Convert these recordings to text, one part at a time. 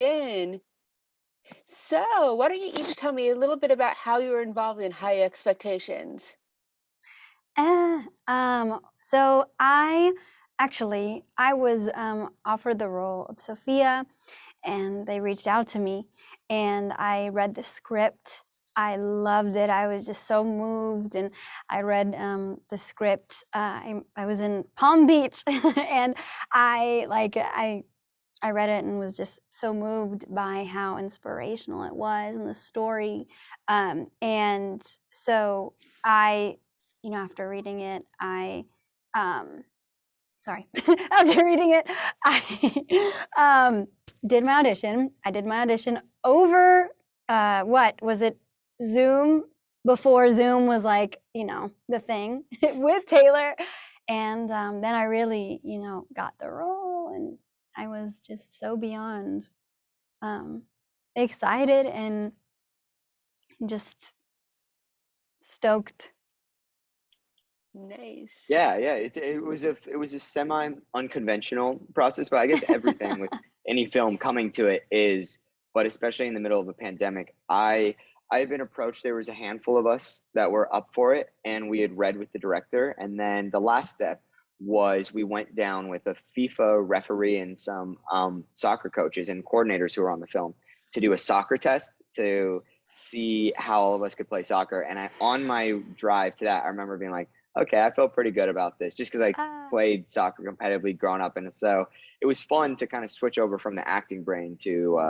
in. So, why don't you each tell me a little bit about how you were involved in High Expectations? So I was offered the role of Sophia, and they reached out to me, and I read the script. I loved it. I was just so moved, and I read the script. I was in Palm Beach, and I read it and was just so moved by how inspirational it was and the story. And so I, after reading it, um, sorry, after reading it, I did my audition. I did my audition over, what was it, Zoom, before Zoom was like, the thing with Taylor. And then I really, got the role, and I was just so beyond um, excited and just stoked. Nice. Yeah. It was a semi unconventional process, but I guess everything with any film coming to it is, but especially in the middle of a pandemic, I've been approached. There was a handful of us that were up for it, and we had read with the director, and then the last step was we went down with a FIFA referee and some soccer coaches and coordinators who were on the film to do a soccer test to see how all of us could play soccer. And on my drive to that, I remember being like, okay, I felt pretty good about this just because I Ah, played soccer competitively growing up, and so it was fun to kind of switch over from the acting brain to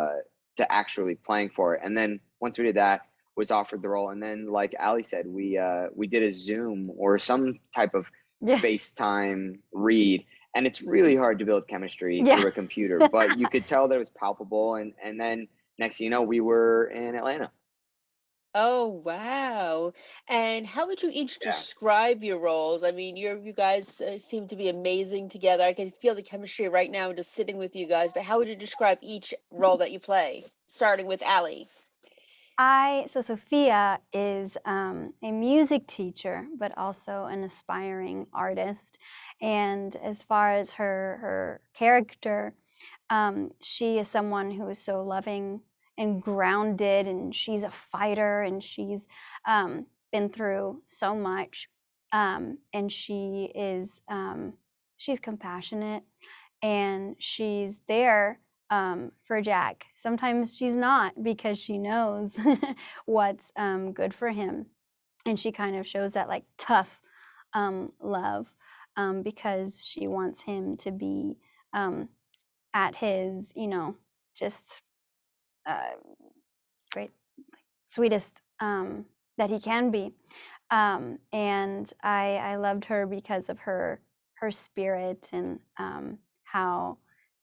actually playing for it. And then once we did that, was offered the role, and then like Ali said, we did a Zoom or some type of yeah, FaceTime read, and it's really hard to build chemistry yeah. through a computer, but you could tell that it was palpable, and then next thing you know, we were in Atlanta. Oh, wow. And how would you each Yeah. describe your roles? I mean, you guys seem to be amazing together. I can feel the chemistry right now just sitting with you guys, but how would you describe each role that you play, starting with Allie? So Sophia is a music teacher, but also an aspiring artist. And as far as her character, she is someone who is so loving and grounded, and she's a fighter, and been through so much. And she's compassionate, and she's there for Jack. Sometimes she's not, because she knows what's good for him, and she kind of shows that like tough love, because she wants him to be um, at his, just uh, great, sweetest that he can be. And I loved her because of her spirit, and how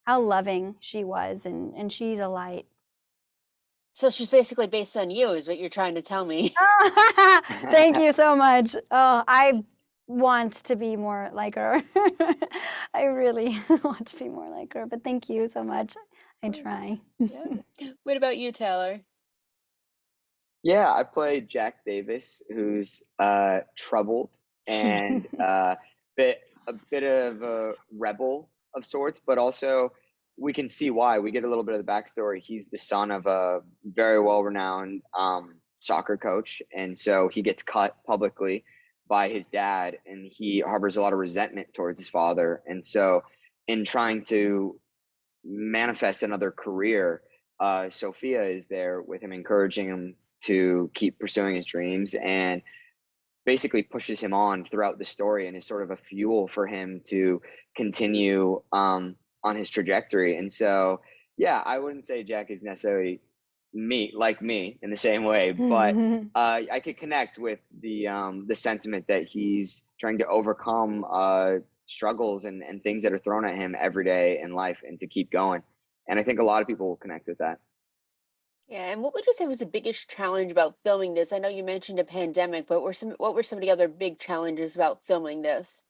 loving she was, and she's a light. So she's basically based on you, is what you're trying to tell me. Thank you so much. Oh, I want to be more like her. I really want to be more like her, but thank you so much. I Course. try. Yeah. What about you, Taylor? Yeah, I played Jack Davis, who's troubled and bit a bit of a rebel of sorts, but also we can see why. We get a little bit of the backstory. He's the son of a very well-renowned soccer coach, and so he gets cut publicly by his dad, and he harbors a lot of resentment towards his father. And so, in trying to manifest another career, Sophia is there with him, encouraging him to keep pursuing his dreams, and basically pushes him on throughout the story, and is sort of a fuel for him to continue on his trajectory. And so, yeah, I wouldn't say Jack is necessarily me in the same way, but I could connect with the sentiment that he's trying to overcome struggles and things that are thrown at him every day in life, and to keep going. And I think a lot of people will connect with that. Yeah, and what would you say was the biggest challenge about filming this? I know you mentioned a pandemic, but what were some of the other big challenges about filming this?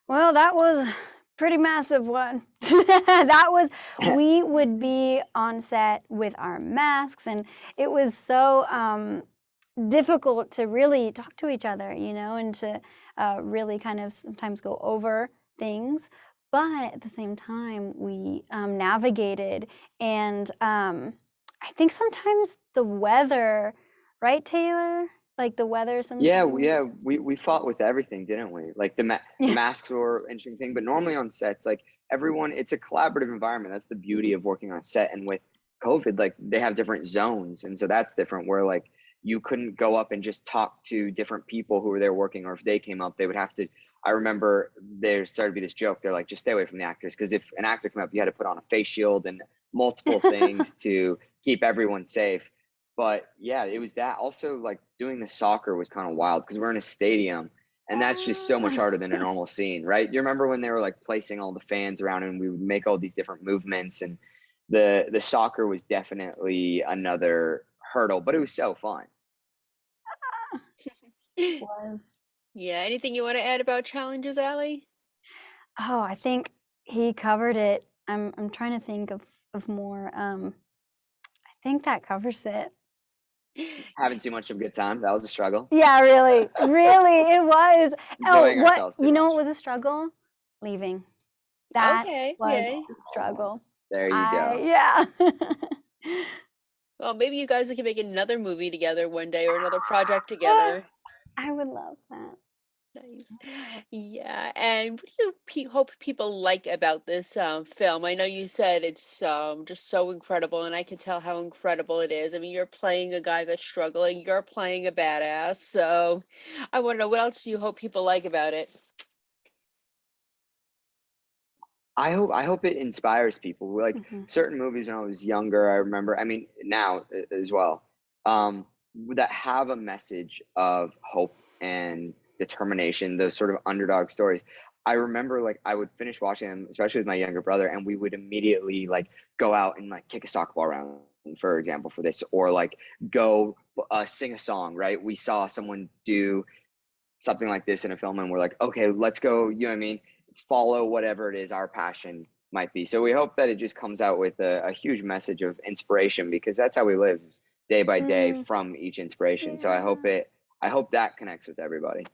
Well, that was a pretty massive one. That was We would be on set with our masks, and it was so difficult to really talk to each other, and to really kind of sometimes go over things. but at the same time, we navigated, and I think sometimes the weather, right, Taylor? Like the weather Yeah, sometimes. we fought with everything, didn't we? Like the Yeah. masks were an interesting thing, but normally on sets, like everyone, it's a collaborative environment. That's the beauty of working on a set. And with COVID, like they have different zones, and so that's different. Where like you couldn't go up and just talk to different people who were there working, or if they came up, they would have to. I remember there started to be this joke. They're like, just stay away from the actors because if an actor came up, you had to put on a face shield and multiple things to keep everyone safe. But yeah, it was that. Also, like doing the soccer was kind of wild because we're in a stadium, and that's just so much harder than a normal scene, right? You remember when they were like placing all the fans around, and we would make all these different movements, and the soccer was definitely another hurdle, but it was so fun. Was. Yeah, anything you want to add about challenges, Allie? Oh, I think he covered it. I'm trying to think of more. I think that covers it. Having too much of a good time, that was a struggle. Yeah, really, really, it was. Oh, Enjoying what ourselves too you know? much. What was a struggle? Leaving. That Okay, was yay. a struggle. There you go. Yeah. Well, maybe you guys can make another movie together one day or another project together. I would love that. Nice. Yeah, and what do you hope people like about this film? I know you said it's just so incredible, and I can tell how incredible it is. I mean, you're playing a guy that's struggling, you're playing a badass, so I want to know what else do you hope people like about it? I hope it inspires people. Like Mhm. certain movies when I was younger, I remember, I mean now as well, um, that have a message of hope and determination, those sort of underdog stories. I remember like I would finish watching them, especially with my younger brother, and we would immediately like go out and like kick a soccer ball around, for example, for this, or like go sing a song, right? We saw someone do something like this in a film and we're like, okay, let's go, you know what I mean, follow whatever it is our passion might be. So we hope that it just comes out with a huge message of inspiration, because that's how we live, day by day, Mm, from each inspiration. So yeah. I hope that connects with everybody.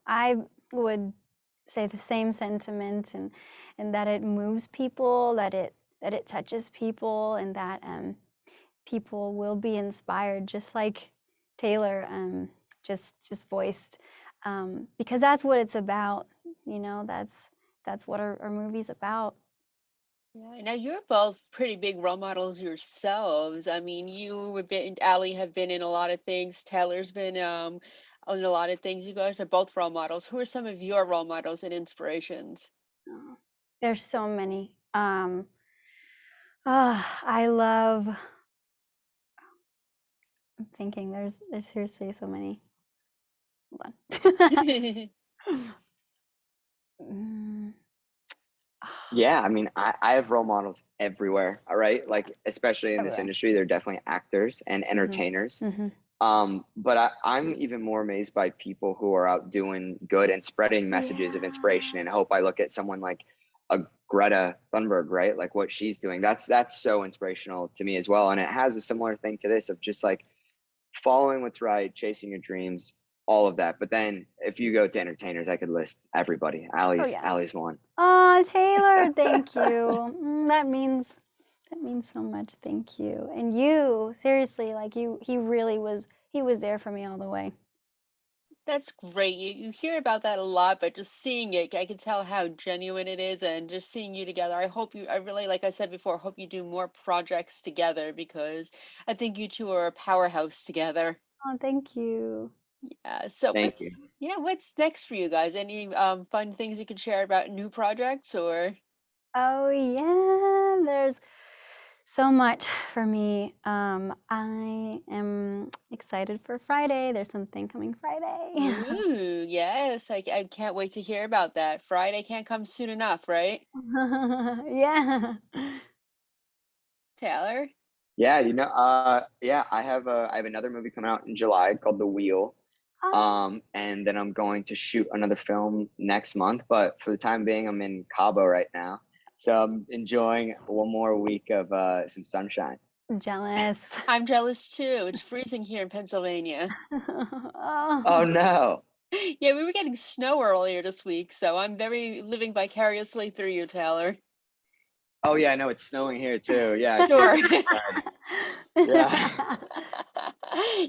I would say the same sentiment, and that it moves people, that it touches people, and that people will be inspired, just like Taylor just voiced, because that's what it's about. You know, that's what our movie's about. Yeah, now you're both pretty big role models yourselves. I mean, you have been, Allie have been in a lot of things. Taylor's been in a lot of things. You guys are both role models. Who are some of your role models and inspirations? Oh, there's so many. I love. I'm thinking. There's seriously so many. Hold on. Mm, Yeah, I mean, I have role models everywhere, all right? Like, especially in this everywhere. industry, they're definitely actors and Mhm. entertainers. Mhm. But I'm even more amazed by people who are out doing good and spreading messages of inspiration Yeah. and hope. I look at someone like a Greta Thunberg, right? Like what she's doing. That's so inspirational to me as well. And it has a similar thing to this of just like following what's right, chasing your dreams, all of that. But then if you go to entertainers, I could list everybody. Oh yeah. Allie's one. Oh, Taylor, thank you. That means so much. Thank you. And you, seriously, like he really was. He was there for me all the way. That's great. You hear about that a lot, but just seeing it, I can tell how genuine it is, and just seeing you together. I really, like I said before, hope you do more projects together because I think you two are a powerhouse together. Oh, thank you. So Thank you. what's next for you guys? Any fun things you can share about new projects or? Oh yeah, there's so much for me. I am excited for Friday. There's something coming Friday. Ooh, yes, I can't wait to hear about that. Friday can't come soon enough, right? Yeah. Taylor? Yeah, yeah, I have another movie coming out in July called The Wheel. Oh, And then I'm going to shoot another film next month, but for the time being, I'm in Cabo right now. So I'm enjoying one more week of some sunshine. jealous. I'm jealous too. It's freezing here in Pennsylvania. Oh Oh. no. Yeah, we were getting snow earlier this week, so I'm very living vicariously through you, Taylor. Oh yeah, I know it's snowing here too. Yeah, Sure. crazy skies. Yeah.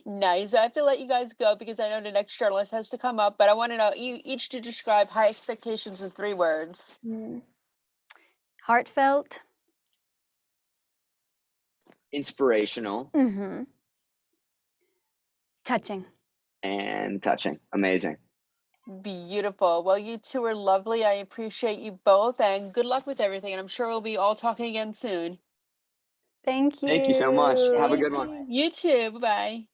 Nice. I have to let you guys go because I know the next journalist has to come up, but I want to know you each to describe high expectations in 3 words. Mm. Heartfelt. Inspirational Mhm. Touching. and touching. Amazing. Beautiful. Well, you two are lovely. I appreciate you both and good luck with everything. And I'm sure we'll be all talking again soon. Thank Thank you so much. Have a you. good Thank one. you. You too. Bye bye.